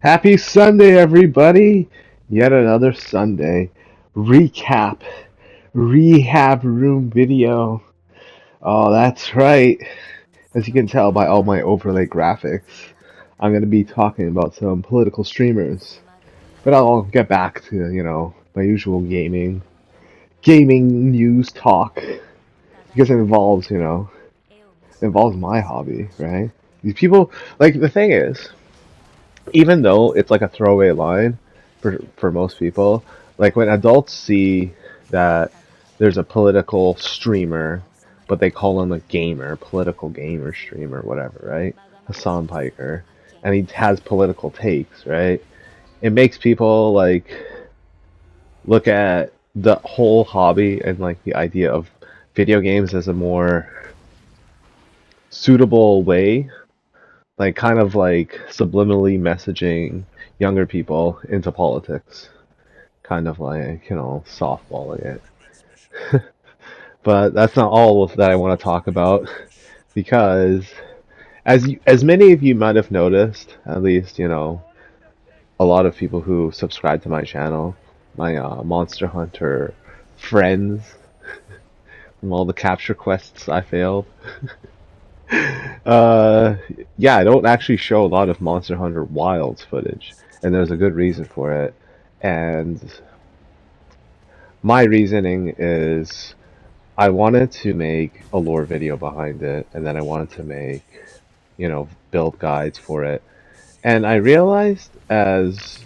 Happy Sunday, everybody! Yet another Sunday. Recap. Rehab room video. Oh, that's right. As you can tell by all my overlay graphics, I'm going to be talking about some political streamers. But I'll get back to, my usual gaming news talk. Because it involves my hobby, right? These people, like, the thing is, even though it's like a throwaway line for most people, like when adults see that there's a political streamer, but they call him a gamer, political gamer streamer, whatever, right? Hassan Piker, and he has political takes, right? It makes people like look at the whole hobby and like the idea of video games as a more suitable way, like kind of like subliminally messaging younger people into politics, kind of like, softballing it. But that's not all that I want to talk about because as many of you might have noticed, at least, a lot of people who subscribe to my channel, my Monster Hunter friends, from all the capture quests I failed. Uh, yeah, I don't actually show a lot of Monster Hunter Wilds footage, and there's a good reason for it. And my reasoning is I wanted to make a lore video behind it, and then I wanted to make, build guides for it. And I realized as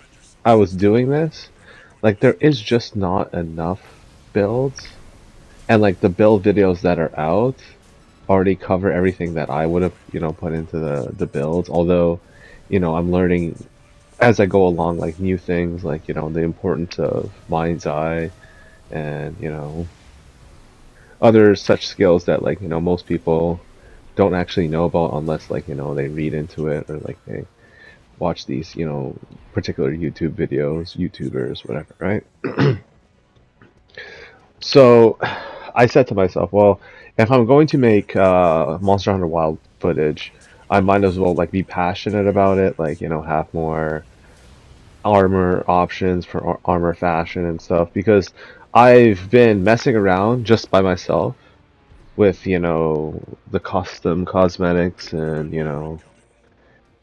I was doing this, like there is just not enough builds, and like the build videos that are out already cover everything that I would have, put into the builds. Although, I'm learning as I go along, like new things, like the importance of mind's eye, and other such skills that like most people don't actually know about unless like they read into it or like they watch these particular YouTube videos, YouTubers, whatever, right? So I said to myself, well, if I'm going to make Monster Hunter Wild footage, I might as well like be passionate about it, like have more armor options for armor fashion and stuff because I've been messing around just by myself with the custom cosmetics and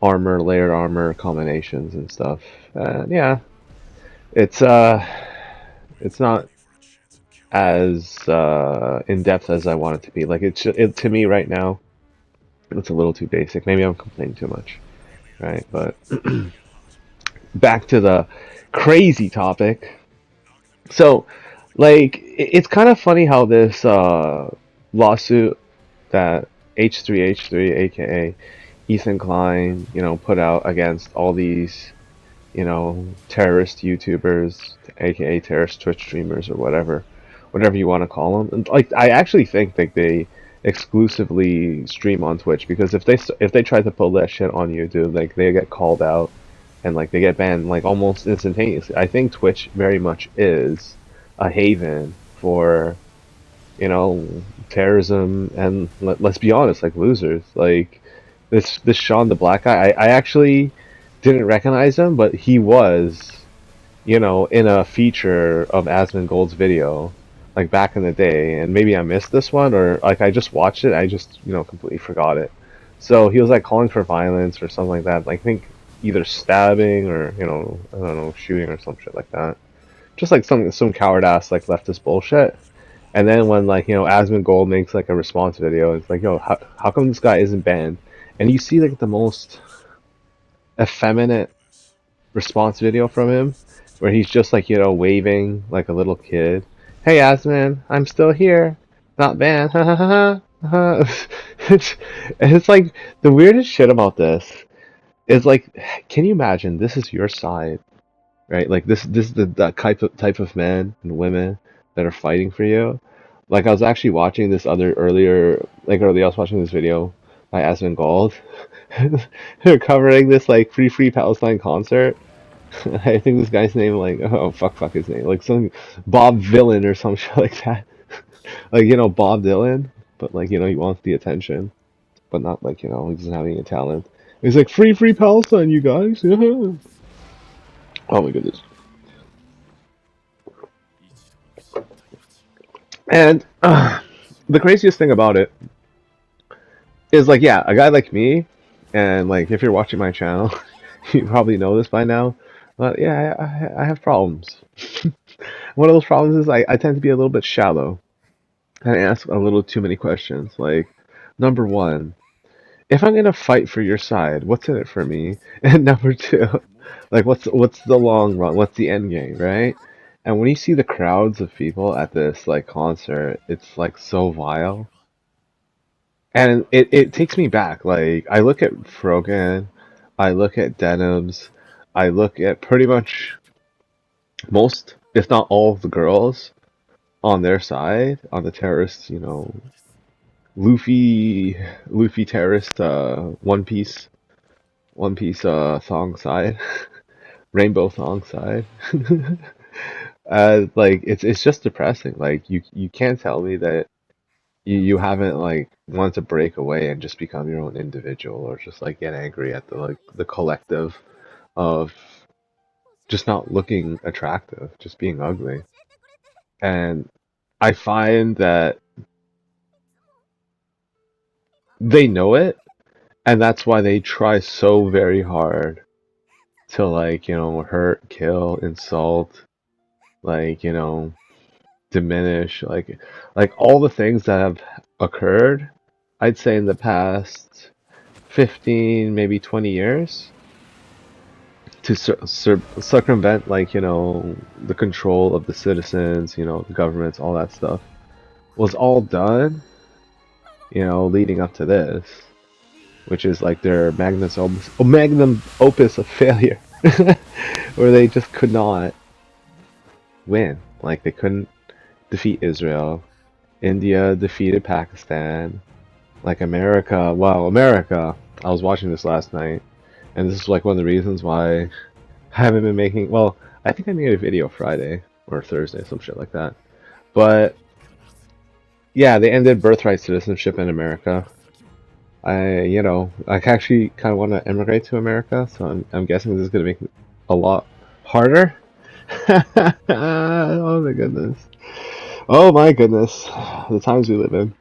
armor, layered armor combinations and stuff. And yeah, it's it's not as in depth as I want it to be. Like it to me right now, it's a little too basic. Maybe I'm complaining too much, right? But back to the crazy topic. So, like, it's kind of funny how this lawsuit that H3H3, aka Ethan Klein, put out against all these, terrorist YouTubers, aka terrorist Twitch streamers or whatever you want to call them. And like, I actually think that they exclusively stream on Twitch because if they try to pull that shit on YouTube, like they get called out and like they get banned like almost instantaneously. I think Twitch very much is a haven for terrorism and let's be honest, like losers. Like this Sean the Black guy, I actually didn't recognize him, but he was, in a feature of Asmongold's video, like back in the day, and maybe I missed this one or like I just watched it, I just completely forgot it. So he was like calling for violence or something like that. Like, I think either stabbing or I don't know, shooting or some shit like that. Just like some coward ass like leftist bullshit. And then when like Asmongold makes like a response video, it's like, yo, how come this guy isn't banned? And you see like the most effeminate response video from him, where he's just like waving like a little kid. Hey Asman, I'm still here, not banned. Ha ha ha ha. And it's like the weirdest shit about this is like, can you imagine this is your side, right? Like this is the type of men and women that are fighting for you. Like I was actually watching this other earlier, like earlier I was watching this video by Asmund Gold. They're covering this like free Palestine concert. I think this guy's name like, oh fuck his name, like some Bob Villain or some shit like that. Like Bob Dylan, but like he wants the attention, but not like he doesn't have any talent. He's like free Palestine, you guys. Oh my goodness. And the craziest thing about it is like, yeah, a guy like me, and like if you're watching my channel, you probably know this by now. But yeah, I have problems. One of those problems is I tend to be a little bit shallow and I ask a little too many questions. Like, number one, if I'm gonna fight for your side, what's in it for me? And number two, like what's the long run? What's the end game, right? And when you see the crowds of people at this like concert, it's like so vile. And it takes me back. Like I look at Frogan, I look at Denims, I look at pretty much most, if not all of the girls on their side, on the terrorist, Luffy terrorist One Piece thong side, rainbow thong side. Like it's just depressing. Like you can't tell me that you haven't like wanted to break away and just become your own individual or just like get angry at the like the collective of just not looking attractive, just being ugly. And I find that they know it and that's why they try so very hard to like, hurt, kill, insult, like, diminish, like all the things that have occurred, I'd say in the past 15, maybe 20 years to circumvent like, the control of the citizens, the governments, all that stuff was all done, leading up to this, which is like their magnum opus of failure, where they just could not win. Like they couldn't defeat Israel. India defeated Pakistan. Like America, wow, America. I was watching this last night, and this is like one of the reasons why I haven't been making. Well, I think I made a video Friday or Thursday, some shit like that. But yeah, they ended birthright citizenship in America. I actually kind of want to immigrate to America, so I'm guessing this is going to make it a lot harder. Oh my goodness. Oh my goodness. The times we live in.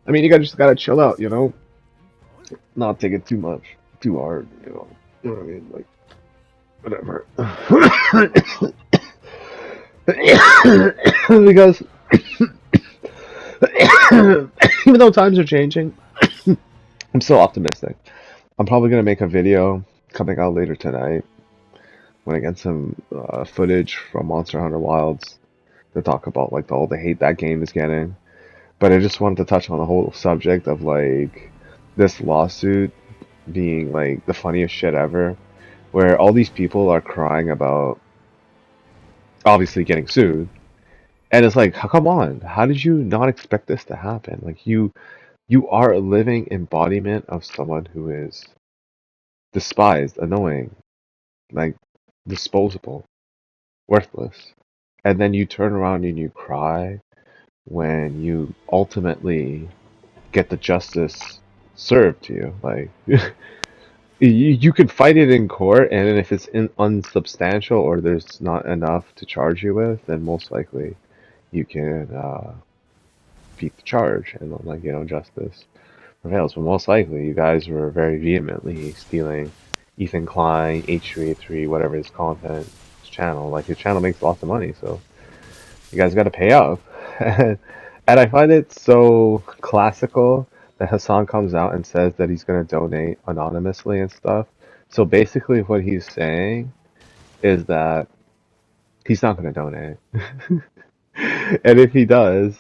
I mean, you guys just gotta chill out, Not take it too much, too hard, You know what I mean? Like, whatever. Because even though times are changing, I'm still optimistic. I'm probably gonna make a video coming out later tonight when I get some footage from Monster Hunter Wilds to talk about like all the hate that game is getting. But I just wanted to touch on the whole subject of like this lawsuit being like the funniest shit ever, where all these people are crying about obviously getting sued, and it's like, come on, how did you not expect this to happen? Like you are a living embodiment of someone who is despised, annoying, like disposable, worthless, and then you turn around and you cry when you ultimately get the justice served to you. Like you could fight it in court, and if it's unsubstantial or there's not enough to charge you with, then most likely you can beat the charge, and like justice prevails. But most likely, you guys were very vehemently stealing Ethan Klein, H383, whatever his content, his channel. Like his channel makes lots of money, so you guys got to pay up. And I find it so classical that Hassan comes out and says that he's going to donate anonymously and stuff. So basically, what he's saying is that he's not going to donate. And if he does,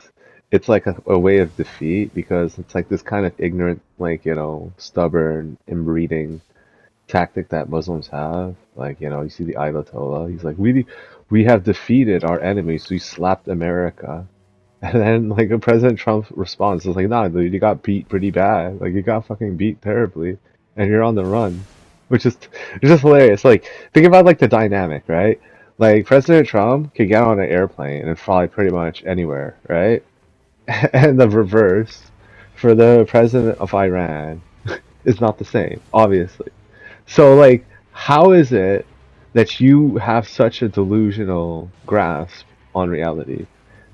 it's like a way of defeat because it's like this kind of ignorant, like, stubborn, inbreeding tactic that Muslims have. Like, you see the Ayatollah, he's like, we have defeated our enemies, we slapped America. And then like President Trump responds, it's like, nah, dude, you got beat pretty bad. Like you got fucking beat terribly, and you're on the run, which is it's just hilarious. Like think about like the dynamic, right? Like President Trump could get on an airplane and fly pretty much anywhere, right? And the reverse for the president of Iran. is not the same, obviously. So like, how is it that you have such a delusional grasp on reality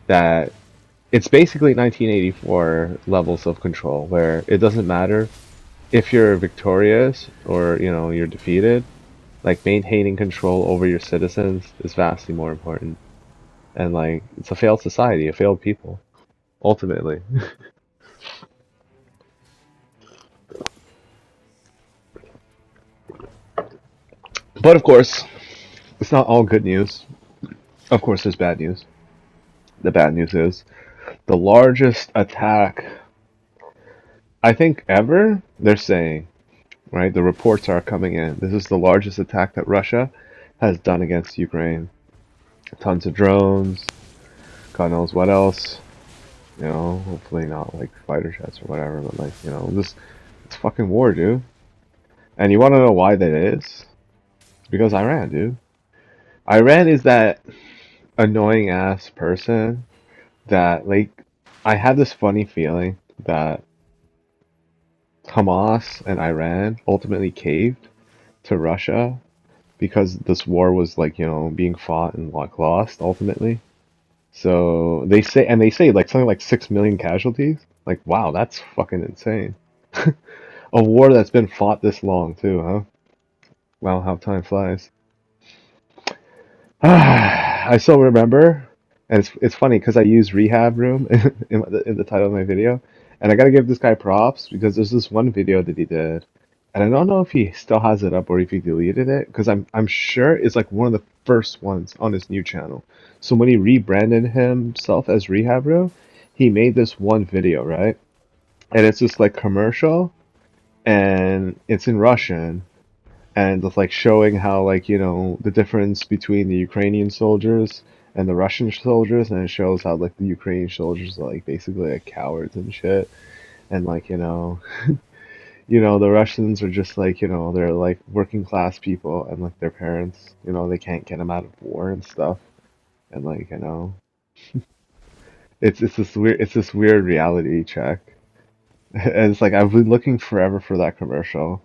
that it's basically 1984 levels of control, where it doesn't matter if you're victorious or you're defeated. Like maintaining control over your citizens is vastly more important, and like it's a failed society, a failed people, ultimately. But of course, it's not all good news. Of course, there's bad news. The bad news is the largest attack I think ever. They're saying, right? The reports are coming in. This is the largest attack that Russia has done against Ukraine. Tons of drones, God knows what else. Hopefully not like fighter jets or whatever, but like, this it's fucking war, dude. And you want to know why that is? Because Iran, dude. Iran is that annoying ass person that like I have this funny feeling that Hamas and Iran ultimately caved to Russia because this war was like, being fought and like lost ultimately. So they say like something like 6 million casualties. Like, wow, that's fucking insane. A war that's been fought this long too, huh? Wow, how time flies. I still remember, and it's funny because I use Rehabroom in the title of my video, and I gotta give this guy props because there's this one video that he did, and I don't know if he still has it up or if he deleted it because I'm sure it's like one of the first ones on his new channel. So when he rebranded himself as Rehabroom, he made this one video, right? And it's just like commercial, and it's in Russian, and it's like showing how like the difference between the Ukrainian soldiers and the Russian soldiers, and it shows how like the Ukrainian soldiers are like basically like cowards and shit, and like the Russians are just like they're like working class people, and like their parents they can't get them out of war and stuff, and like it's this weird reality check, and it's like I've been looking forever for that commercial.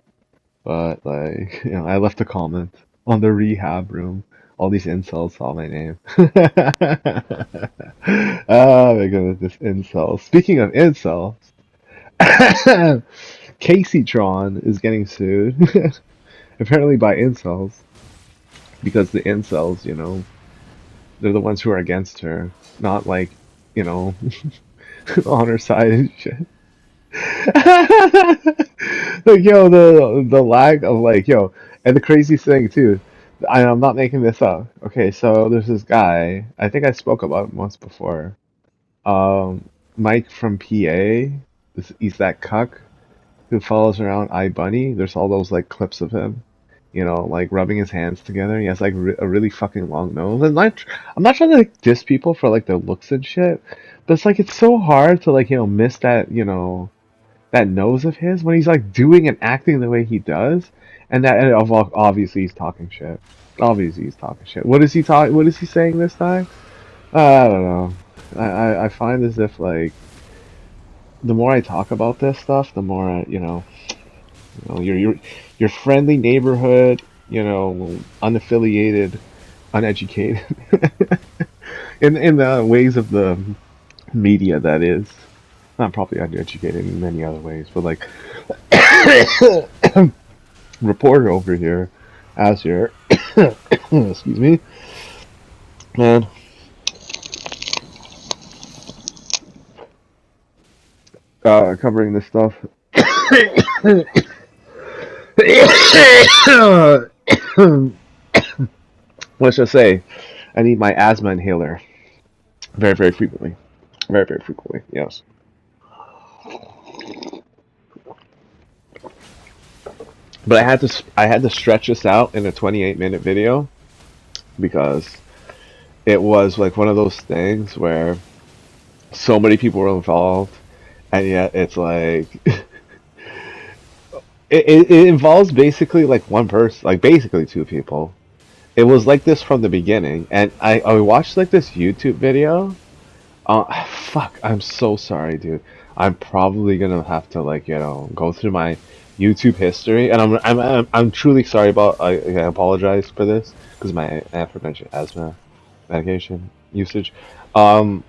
But like, I left a comment on the rehab room. All these incels saw my name. Oh my goodness, this incel. Speaking of incels, Casey Tron is getting sued. Apparently by incels. Because the incels, they're the ones who are against her. Not like, you know, on her side and shit. Like the lack of like and the crazy thing too, I'm not making this up. Okay, so there's this guy, I think I spoke about him once before. Mike from PA. He's that cuck who follows around iBunny. There's all those like clips of him, like rubbing his hands together. He has like a really fucking long nose. And like, I'm not trying to like diss people for like their looks and shit, but it's like it's so hard to like miss that nose of his when he's like doing and acting the way he does, and obviously he's talking shit. Obviously he's talking shit. What is he talk? What is he saying this time? I don't know. I find as if like the more I talk about this stuff, the more your friendly neighborhood, unaffiliated, uneducated, in the ways of the media that is. Not probably uneducated in many other ways, but like reporter over here, as here, excuse me, man, covering this stuff. Let's just say, I need my asthma inhaler very, very frequently. Very, very frequently. Yes. But I had to stretch this out in a 28-minute video because it was like one of those things where so many people were involved, and yet it's like it involves basically like one person, like basically two people. It was like this from the beginning, and I watched like this YouTube video. Fuck, I'm so sorry, dude. I'm probably gonna have to like go through my YouTube history, and I'm truly sorry about. I apologize for this because my aforementioned asthma medication usage. Um,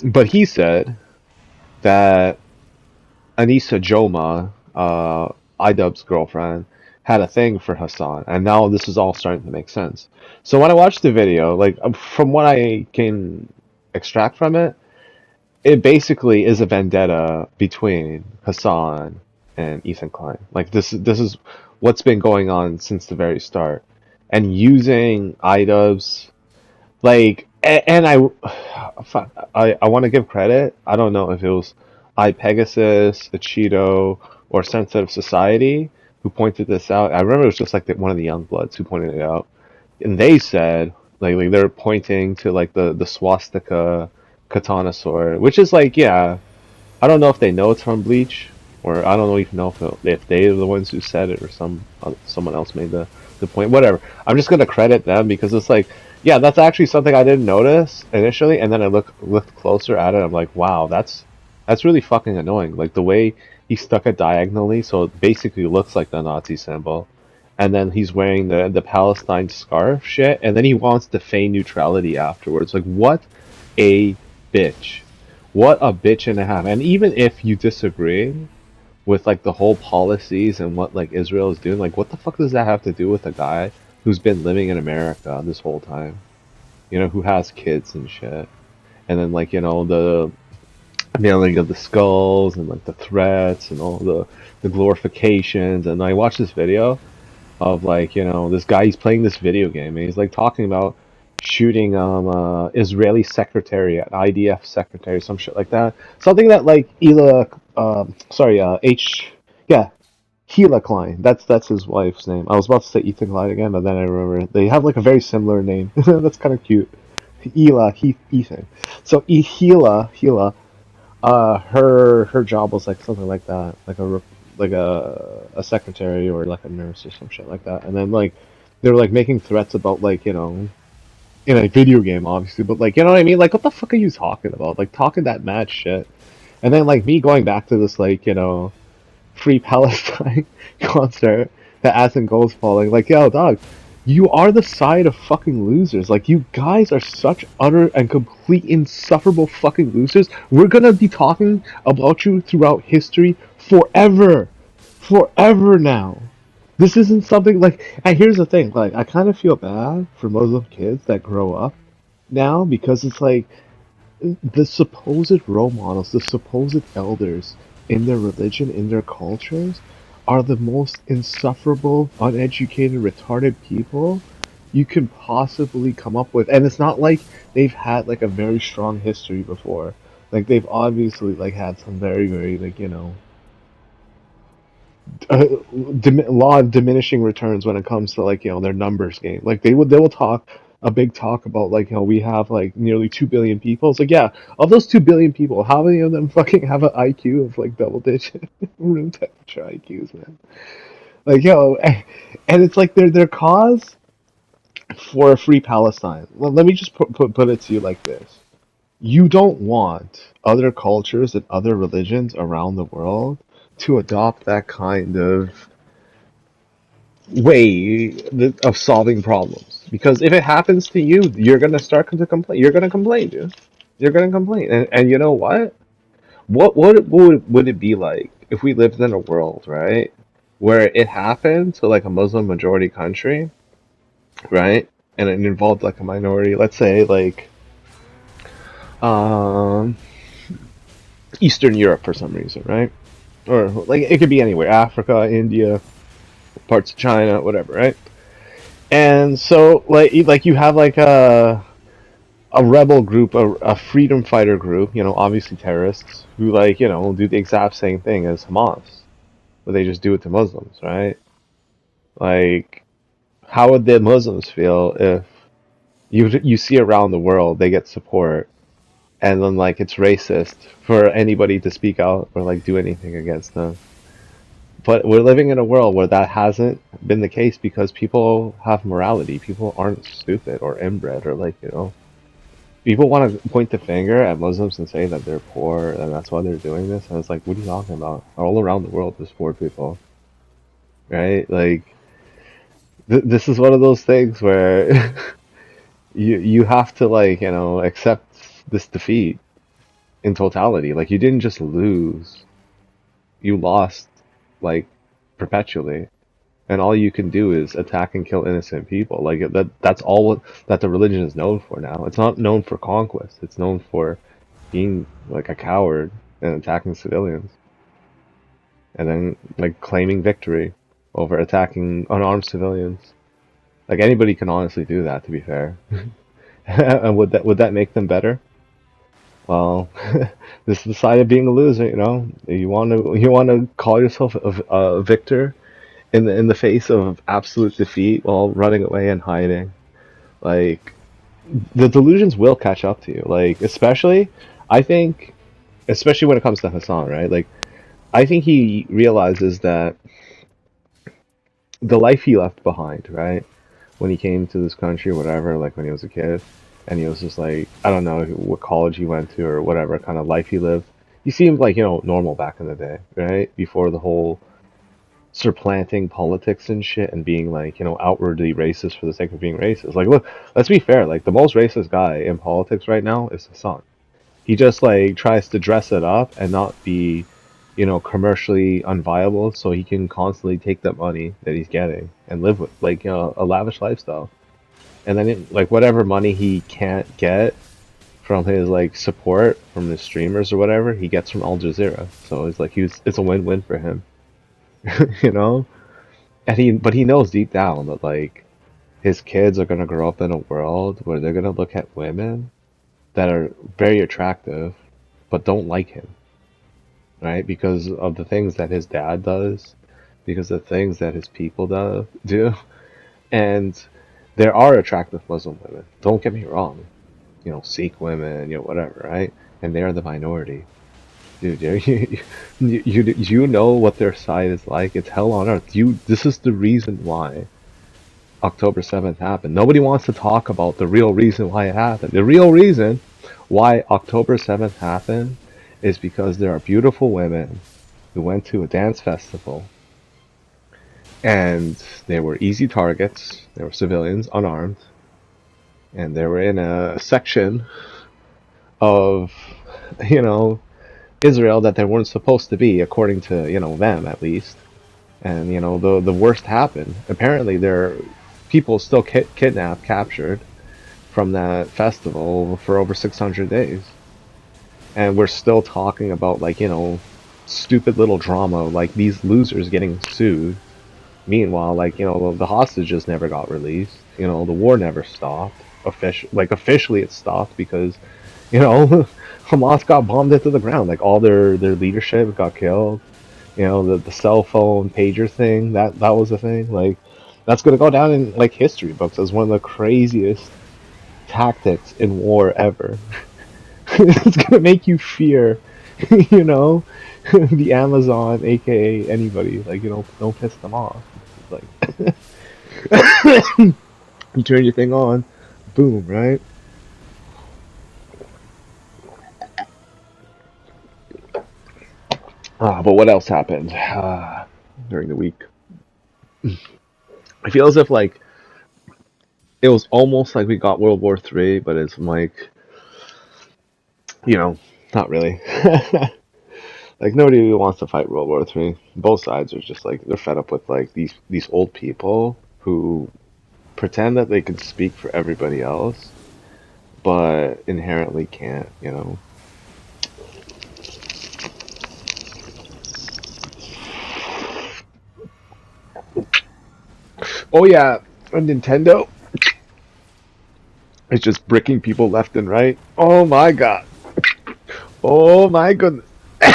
but he said that Anissa Joma, Idubbb's girlfriend, had a thing for Hassan, and now this is all starting to make sense. So when I watched the video, like from what I can extract from it, it basically is a vendetta between Hassan and Ethan Klein. Like this is what's been going on since the very start, and using Idubbb's and I want to give credit. I don't know if it was iPegasus, Cheeto, or Sensitive Society who pointed this out. I remember it was just like one of the young bloods who pointed it out, and they said like they're pointing to like the swastika katana sword, which is like yeah, I don't know if they know it's from Bleach, or I don't know even know if they are the ones who said it, or someone else made the point. Whatever. I'm just gonna credit them because it's like, yeah, that's actually something I didn't notice initially, and then I looked closer at it. I'm like, wow, that's really fucking annoying. Like the way he stuck it diagonally, so it basically looks like the Nazi symbol, and then he's wearing the Palestine scarf shit, and then he wants to feign neutrality afterwards. Like what a bitch. What a bitch and a half. And even if you disagree with like the whole policies and what like Israel is doing, like what the fuck does that have to do with a guy who's been living in America this whole time? You know, who has kids and shit. And then like, you know, the nailing of the skulls and like the threats and all the glorifications. And I watched this video of like, you know, this guy, he's playing this video game and he's like talking about shooting Israeli secretary, an IDF secretary, some shit like that. Something that like yeah, Hila Klein. That's his wife's name. I was about to say Ethan Klein again, but then I remember they have like a very similar name. That's kind of cute. Ethan. So Hila, her job was like something like that, like a secretary or like a nurse or some shit like that. And then like they were like making threats about like, you know, in a video game obviously, but like, you know what I mean? Like what the fuck are you talking about? Like talking that mad shit. And then like me going back to this like, you know, Free Palestine concert that Asin Gold's falling. Like, yo, dog, you are the side of fucking losers. Like, you guys are such utter and complete insufferable fucking losers. We're gonna be talking about you throughout history forever. Forever now. This isn't something like. And here's the thing, like, I kind of feel bad for Muslim kids that grow up now because it's like the supposed role models, the supposed elders in their religion, in their cultures, are the most insufferable, uneducated, retarded people you can possibly come up with. And it's not like they've had like a very strong history before. Like they've obviously like had some very, very like, you know, uh, law of diminishing returns when it comes to like, you know, their numbers game. Like they will talk a big talk about like, you know, we have like nearly 2 billion people. It's like, yeah, of those 2 billion people, how many of them fucking have an IQ of like double digit room temperature IQs, man? Like, yo, and it's like their cause for a free Palestine. Well, let me just put it to you like this: you don't want other cultures and other religions around the world to adopt that kind of way of solving problems. Because if it happens to you, you're gonna start to complain. You're gonna complain, dude. You're gonna complain. And you know what? Would it be like if we lived in a world, right, where it happened to like a Muslim majority country, right, and it involved like a minority, let's say like um Eastern Europe for some reason, right? Or like it could be anywhere, Africa, India, parts of China, whatever, right? And so like you have like a rebel group, a freedom fighter group, you know, obviously terrorists who like, you know, do the exact same thing as Hamas, but they just do it to Muslims, right? Like, how would the Muslims feel if you see around the world they get support, and then like it's racist for anybody to speak out or like do anything against them? But we're living in a world where that hasn't been the case because people have morality. People aren't stupid or inbred or like, you know. People want to point the finger at Muslims and say that they're poor and that's why they're doing this. And it's like, what are you talking about? All around the world, there's poor people, right? Like, this is one of those things where you have to, like, accept this defeat in totality. Like, you didn't just lose, you lost, like, perpetually. And all you can do is attack and kill innocent people. Like, that's all that the religion is known for now. It's not known for conquest. It's known for being like a coward and attacking civilians, and then like claiming victory over attacking unarmed civilians. Like, anybody can honestly do that, to be fair. And would that make them better? Well, this is the side of being a loser. You want to call yourself a victor in the face of absolute defeat while running away and hiding. Like, the delusions will catch up to you. Like, I think, especially when it comes to Hassan, right? Like, I think he realizes that the life he left behind, right? When he came to this country or whatever, like when he was a kid, and he was just like, I don't know what college he went to or whatever kind of life he lived. He seemed like, normal back in the day, right? Before the whole supplanting politics and shit and being like, outwardly racist for the sake of being racist. Like, look, let's be fair. Like, the most racist guy in politics right now is Hassan. He just like tries to dress it up and not be, commercially unviable, so he can constantly take that money that he's getting and live with like, a lavish lifestyle. And then like whatever money he can't get from his like support from his streamers or whatever, he gets from Al Jazeera. So it's like it's a win-win for him, you know. But he knows deep down that like his kids are gonna grow up in a world where they're gonna look at women that are very attractive, but don't like him, right? Because of the things that his dad does, because of the things that his people do. And there are attractive Muslim women. Don't get me wrong. Sikh women, whatever, right? And they are the minority. Dude, you know what their side is like. It's hell on earth. This is the reason why October 7th happened. Nobody wants to talk about the real reason why it happened. The real reason why October 7th happened is because there are beautiful women who went to a dance festival and they were easy targets. They were civilians, unarmed, and they were in a section of, you know, Israel that they weren't supposed to be, according to, them at least. And, the worst happened. Apparently, there are people still kidnapped, captured from that festival for over 600 days. And we're still talking about, like, stupid little drama, like these losers getting sued. Meanwhile, like, the hostages never got released. The war never stopped. Officially it stopped because, Hamas got bombed into the ground. Like, all their leadership got killed. The cell phone pager thing, that was a thing. Like, that's gonna go down in like history books as one of the craziest tactics in war ever. It's gonna make you fear, you know, the Amazon, aka anybody. Like, don't piss them off. Like, you turn your thing on, boom, right? But what else happened during the week? I feel as if like it was almost like we got World War III, but it's like, you know, not really. Like, nobody really wants to fight World War III. Both sides are just like they're fed up with like these old people who pretend that they can speak for everybody else, but inherently can't. Oh yeah, on Nintendo, it's just bricking people left and right. Oh my god. Oh my goodness. And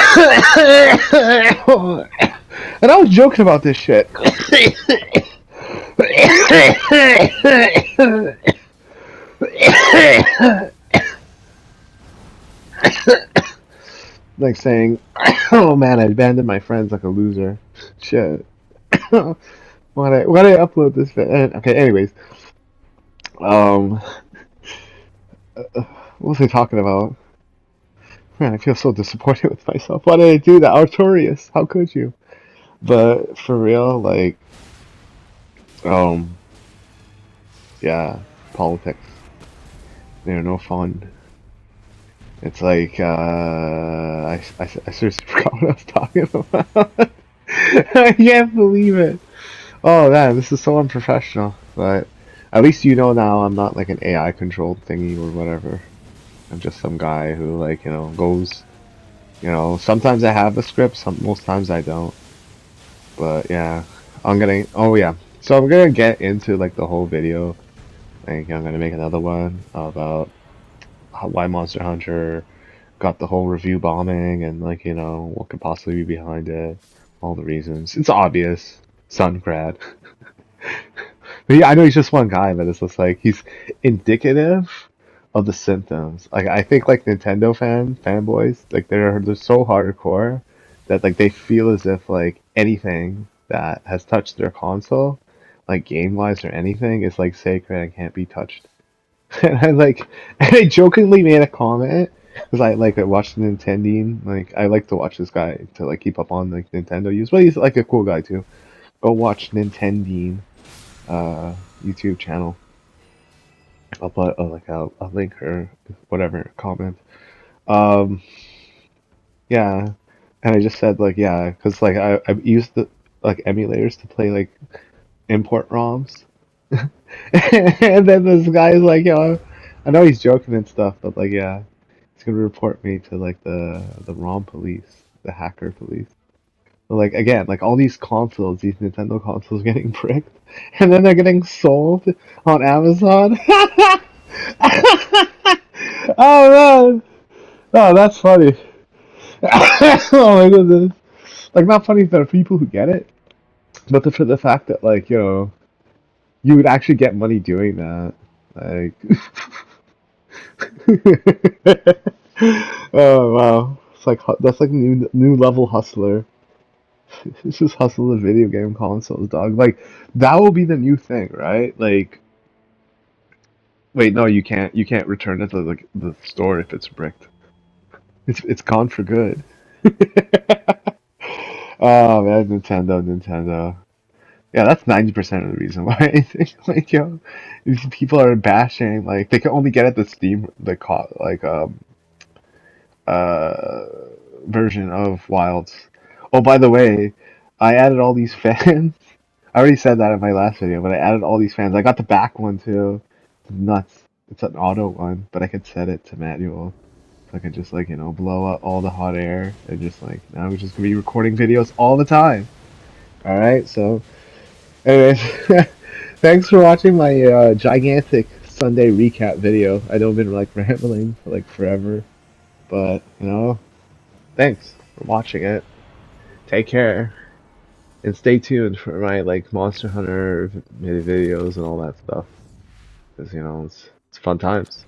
I was joking about this shit. Like saying, "Oh man, I abandoned my friends like a loser." Shit. Why did I upload this? Okay, anyways. Um, What was I talking about? Man, I feel so disappointed with myself. Why did I do that? Artorias, how could you? But for real, like, um, yeah, politics. They're no fun. It's like, I seriously forgot what I was talking about. I can't believe it. Oh man, this is so unprofessional. But at least you know now I'm not like an AI controlled thingy or whatever. I'm just some guy who like, goes, sometimes I have a script, most times I don't. But yeah, oh yeah. So I'm gonna get into like the whole video. Like I'm gonna make another one about why Monster Hunter got the whole review bombing and like, what could possibly be behind it. All the reasons. It's obvious. Sun grad. But yeah, I know he's just one guy, but it's just like he's indicative of the symptoms. Like I think like Nintendo fanboys, like they're so hardcore that like they feel as if like anything that has touched their console, like game wise or anything, is like sacred and can't be touched. And I jokingly made a comment because I watched Nintendo. Like I like to watch this guy to like keep up on like Nintendo use, but he's like a cool guy too. Go watch Nintendo YouTube channel. I'll put a link or whatever comment. Um, yeah, and I just said like yeah, because like I've used the like emulators to play like import ROMs, and then this guy's like, yo, I know he's joking and stuff, but like yeah, he's gonna report me to like the ROM police, the hacker police. But, like again, like all these consoles, these Nintendo consoles getting bricked, and then they're getting sold on Amazon. Oh man! Oh, that's funny. Oh my goodness! Like not funny for people who get it, but for the fact that like you would actually get money doing that. Like, oh wow, it's like that's like new level hustler. It's just hustle the video game consoles, dog. Like that will be the new thing, right? Like, wait, no, you can't return it to like the store if it's bricked. It's gone for good. Oh man, Nintendo. Yeah, that's 90% of the reason why I think like these people are bashing like they can only get at the Steam uh version of Wilds. Oh, by the way, I added all these fans. I already said that in my last video, but I added all these fans. I got the back one too. It's nuts. It's an auto one, but I could set it to manual. So I could just like, blow out all the hot air and just like now we're just gonna be recording videos all the time. Alright, so anyways, thanks for watching my gigantic Sunday recap video. I know I've been like rambling for like forever, but thanks for watching it. Take care and stay tuned for my like Monster Hunter videos and all that stuff. Because it's fun times.